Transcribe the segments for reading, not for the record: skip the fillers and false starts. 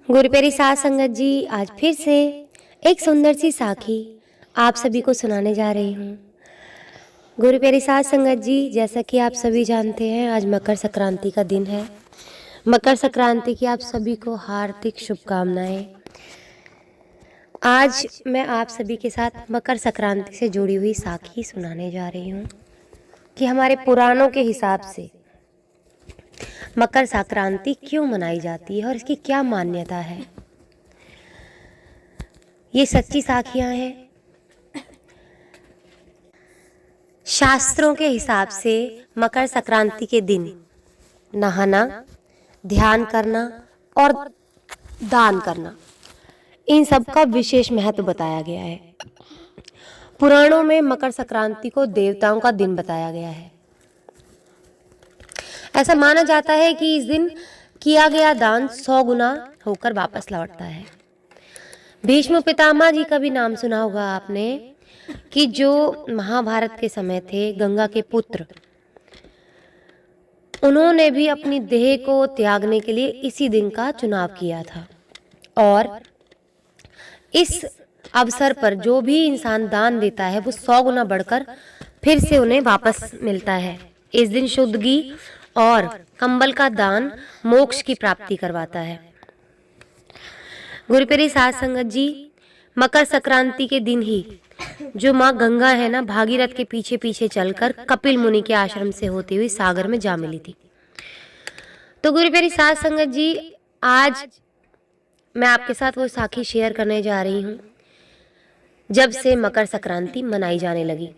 गुरुप्यारी साध संगत जी, आज फिर से एक सुंदर सी साखी आप सभी को सुनाने जा रही हूँ। गुरुप्यारी साध संगत जी, जैसा कि आप सभी जानते हैं, आज मकर संक्रांति का दिन है। मकर संक्रांति की आप सभी को हार्दिक शुभकामनाएं। आज मैं आप सभी के साथ मकर संक्रांति से जुड़ी हुई साखी सुनाने जा रही हूँ कि हमारे पुराणों के हिसाब से मकर संक्रांति क्यों मनाई जाती है और इसकी क्या मान्यता है। ये सच्ची साखियां हैं। शास्त्रों के हिसाब से मकर संक्रांति के दिन नहाना, ध्यान करना और दान करना, इन सब का विशेष महत्व बताया गया है। पुराणों में मकर संक्रांति को देवताओं का दिन बताया गया है। ऐसा माना जाता है कि इस दिन किया गया दान 100 गुना होकर वापस लौटता है। भीष्म पितामह जी का भी नाम सुना होगा आपने, कि जो महाभारत के समय थे, गंगा के पुत्र, उन्होंने भी अपनी देह को त्यागने के लिए इसी दिन का चुनाव किया था। और इस अवसर पर जो भी इंसान दान देता है वो 100 गुना बढ़कर फिर से उन्हें वापस मिलता है। इस दिन शुद्ध घी और कंबल का दान मोक्ष की प्राप्ति करवाता है। गुरुप्यारी साध संगत जी, मकर संक्रांति के दिन ही जो माँ गंगा है ना, भागीरथ के पीछे पीछे चलकर कपिल मुनि के आश्रम से होती हुई सागर में जा मिली थी। तो गुरुप्यारी साध संगत जी, आज मैं आपके साथ वो साखी शेयर करने जा रही हूँ जब से मकर संक्रांति मनाई जाने लगी।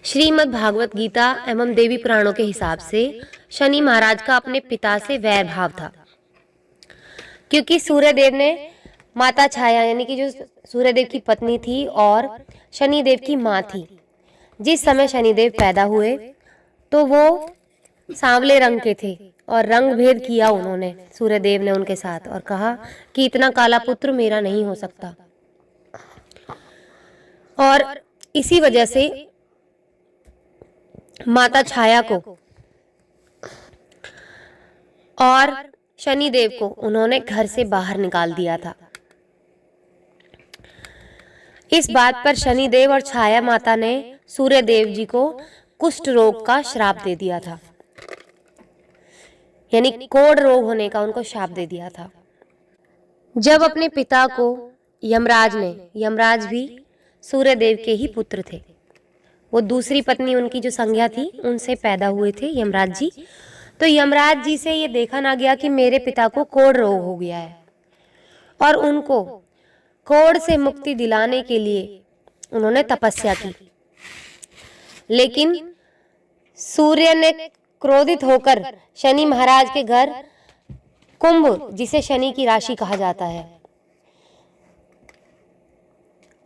श्रीमद् भागवत गीता एवं देवी पुराणों के हिसाब से शनि महाराज का अपने पिता से वैर भाव था, क्योंकि सूर्यदेव ने माता छाया, यानी कि जो सूर्यदेव की पत्नी थी और शनिदेव की माँ थी, जिस समय शनिदेव पैदा हुए तो वो सांवले रंग के थे और रंग भेद किया उन्होंने, सूर्यदेव ने उनके साथ, और कहा कि इतना काला पुत्र मेरा नहीं हो सकता। और इसी वजह से माता छाया को और शनिदेव को उन्होंने घर से बाहर निकाल दिया था। इस बात पर शनिदेव और छाया माता ने सूर्यदेव जी को कुष्ठ रोग का श्राप दे दिया था, यानी कोढ़ रोग होने का उनको श्राप दे दिया था। जब अपने पिता को यमराज भी सूर्यदेव के ही पुत्र थे, वो दूसरी पत्नी उनकी जो संज्ञा थी उनसे पैदा हुए थे यमराज जी। तो यमराज जी से ये देखा ना गया कि मेरे पिता को कोढ़ रोग हो गया है, और उनको कोढ़ से मुक्ति दिलाने के लिए उन्होंने तपस्या की। लेकिन सूर्य ने क्रोधित होकर शनि महाराज के घर कुंभ, जिसे शनि की राशि कहा जाता है,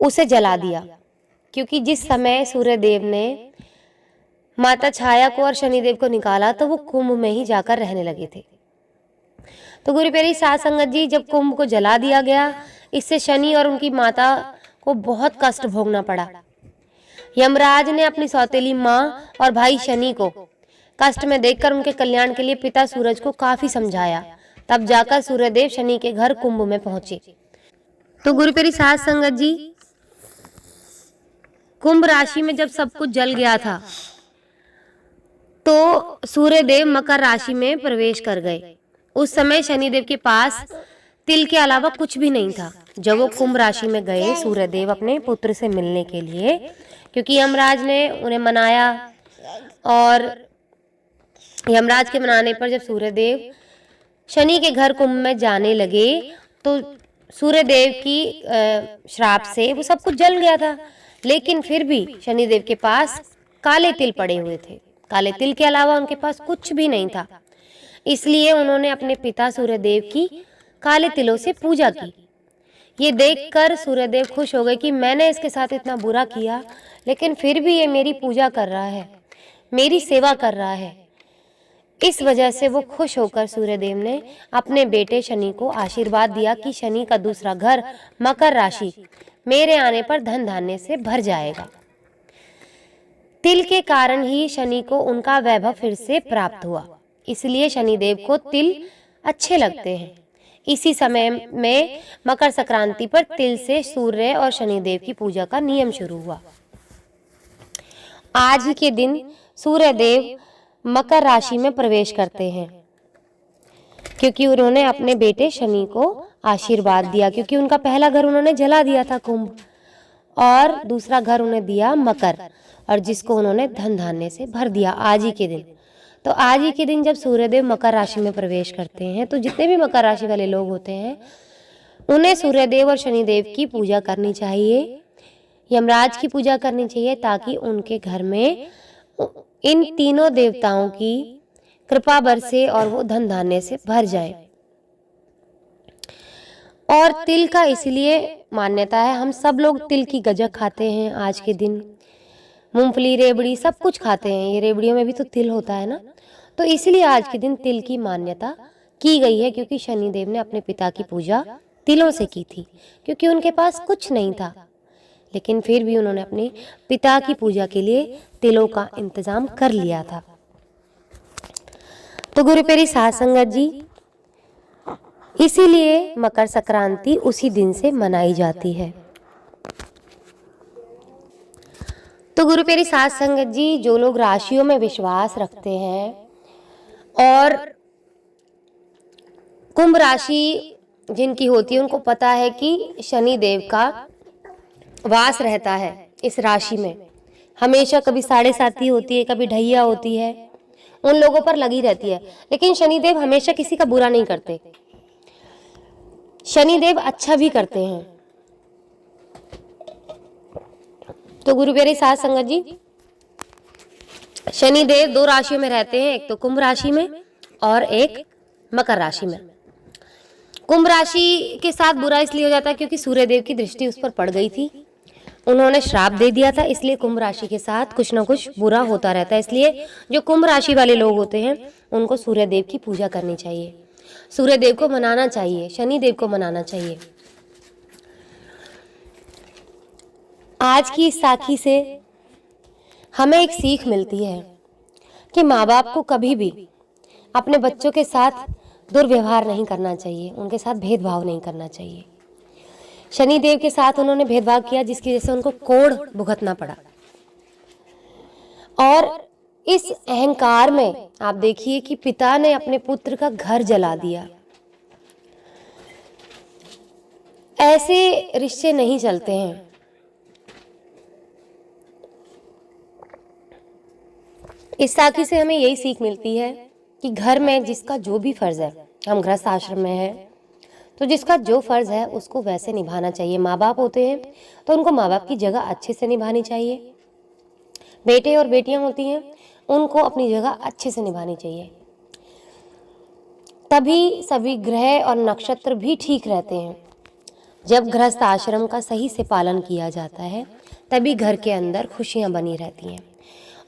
उसे जला दिया, क्योंकि जिस समय सूर्यदेव ने माता छाया को और शनिदेव को निकाला तो वो कुंभ में ही जाकर रहने लगे थे। तो गुरुप्यारी साध संगत जी, जब कुंभ को जला दिया गया, इससे शनि और उनकी माता को बहुत कष्ट भोगना पड़ा। यमराज ने अपनी सौतेली माँ और भाई शनि को कष्ट में देखकर उनके कल्याण के लिए पिता सूरज को काफी समझाया, तब जाकर सूर्यदेव शनि के घर कुंभ में पहुंचे। तो गुरुप्यारी साध संगत जी, कुंभ राशि में जब सब कुछ जल गया था तो सूर्यदेव मकर राशि में प्रवेश कर गए। उस समय शनिदेव के पास तिल के अलावा कुछ भी नहीं था। जब वो कुंभ राशि में गए सूर्यदेव अपने पुत्र से मिलने के लिए, क्योंकि यमराज ने उन्हें मनाया, और यमराज के मनाने पर जब सूर्यदेव शनि के घर कुंभ में जाने लगे तो सूर्यदेव की श्राप से वो सब कुछ जल गया था। लेकिन फिर भी शनिदेव के पास काले तिल पड़े हुए थे। काले तिल के अलावा उनके पास कुछ भी नहीं था। इसलिए उन्होंने अपने पिता सूर्यदेव की काले तिलों से पूजा की। ये देखकर सूर्यदेव खुश हो गए कि मैंने इसके साथ इतना बुरा किया, लेकिन फिर भी ये मेरी पूजा कर रहा है, मेरी सेवा कर रहा है। इस वजह से वो खुश होकर सूर्यदेव ने अपने बेटे शनि को आशीर्वाद दिया कि शनि का दूसरा घर मकर राशि मेरे आने पर धन धान्य से भर जाएगा। तिल के कारण ही शनि को उनका वैभव फिर से प्राप्त हुआ। इसलिए शनिदेव को तिल अच्छे लगते हैं। इसी समय में मकर संक्रांति पर तिल से सूर्य और शनिदेव की पूजा का नियम शुरू हुआ। आज ही के दिन सूर्य देव मकर राशि में प्रवेश करते हैं, क्योंकि उन्होंने अपने बेटे शनि को आशीर्वाद दिया, क्योंकि उनका पहला घर उन्होंने जला दिया था कुंभ, और दूसरा घर उन्हें दिया मकर, और जिसको उन्होंने धन धान्य से भर दिया आज ही के दिन। तो आज ही के दिन जब सूर्यदेव मकर राशि में प्रवेश करते हैं, तो जितने भी मकर राशि वाले लोग होते हैं उन्हें सूर्यदेव और शनिदेव की पूजा करनी चाहिए, यमराज की पूजा करनी चाहिए, ताकि उनके घर में इन तीनों देवताओं की कृपा बरसे और वो धन धान्य से भर जाए। और तिल का इसलिए मान्यता है, हम सब लोग तिल की गजक खाते हैं आज के दिन, मूंगफली, रेवड़ी सब कुछ खाते हैं, ये रेवड़ियों में भी तो तिल होता है ना। तो इसलिए आज के दिन तिल की मान्यता की गई है, क्योंकि शनिदेव ने अपने पिता की पूजा तिलों से की थी, क्योंकि उनके पास कुछ नहीं था, लेकिन फिर भी उन्होंने अपने पिता की पूजा के लिए तिलों का इंतजाम कर लिया था। तो गुरु प्यारी साध संगत जी, इसीलिए मकर संक्रांति उसी दिन से मनाई जाती है। तो गुरु प्यारी साध संगत जी, जो लोग राशियों में विश्वास रखते हैं और कुंभ राशि जिनकी होती है, उनको पता है कि शनि देव का वास रहता है इस राशि में, हमेशा कभी 7.5 होती है, कभी ढैया होती है, उन लोगों पर लगी रहती है। लेकिन शनिदेव हमेशा किसी का बुरा नहीं करते, शनिदेव अच्छा भी करते हैं। तो गुरु प्यारे साध संगत जी, शनिदेव 2 राशियों में रहते हैं, एक तो कुंभ राशि में और एक मकर राशि में। कुंभ राशि के साथ बुरा इसलिए हो जाता है क्योंकि सूर्यदेव की दृष्टि उस पर पड़ गई थी, उन्होंने श्राप दे दिया था, इसलिए कुंभ राशि के साथ कुछ ना कुछ बुरा होता रहता है। इसलिए जो कुंभ राशि वाले लोग होते हैं उनको सूर्यदेव की पूजा करनी चाहिए, सूर्यदेव को मनाना चाहिए, शनिदेव को मनाना चाहिए। आज की इस साखी से हमें एक सीख मिलती है कि माँ बाप को कभी भी अपने बच्चों के साथ दुर्व्यवहार नहीं करना चाहिए, उनके साथ भेदभाव नहीं करना चाहिए। शनिदेव के साथ उन्होंने भेदभाव किया, जिसकी वजह से उनको कोढ़ भुगतना पड़ा। और इस अहंकार में आप देखिए कि पिता ने अपने पुत्र का घर जला दिया। ऐसे रिश्ते नहीं चलते हैं। इस साखी से हमें यही सीख मिलती है कि घर में जिसका जो भी फर्ज है, हम गृहस्थ आश्रम में हैं तो जिसका जो फर्ज है उसको वैसे निभाना चाहिए। माँ बाप होते हैं तो उनको माँ बाप की जगह अच्छे से निभानी चाहिए, बेटे और बेटियां होती हैं उनको अपनी जगह अच्छे से निभानी चाहिए, तभी सभी ग्रह और नक्षत्र भी ठीक रहते हैं। जब गृहस्थ आश्रम का सही से पालन किया जाता है तभी घर के अंदर खुशियां बनी रहती हैं,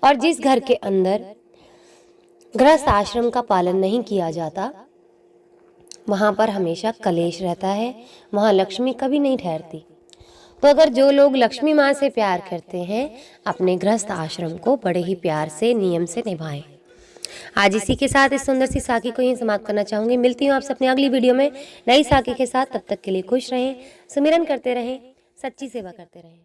और जिस घर के अंदर गृहस्थ आश्रम का पालन नहीं किया जाता वहाँ पर हमेशा कलेश रहता है, वहाँ लक्ष्मी कभी नहीं ठहरती। तो अगर जो लोग लक्ष्मी माँ से प्यार करते हैं, अपने गृहस्थ आश्रम को बड़े ही प्यार से नियम से निभाएं। आज इसी के साथ इस सुंदर सी साखी को यहीं समाप्त करना चाहूँगी। मिलती हूँ आपसे अपनी अगली वीडियो में नई साखी के साथ। तब तक के लिए खुश रहें, सुमिरन करते रहें, सच्ची सेवा करते रहें।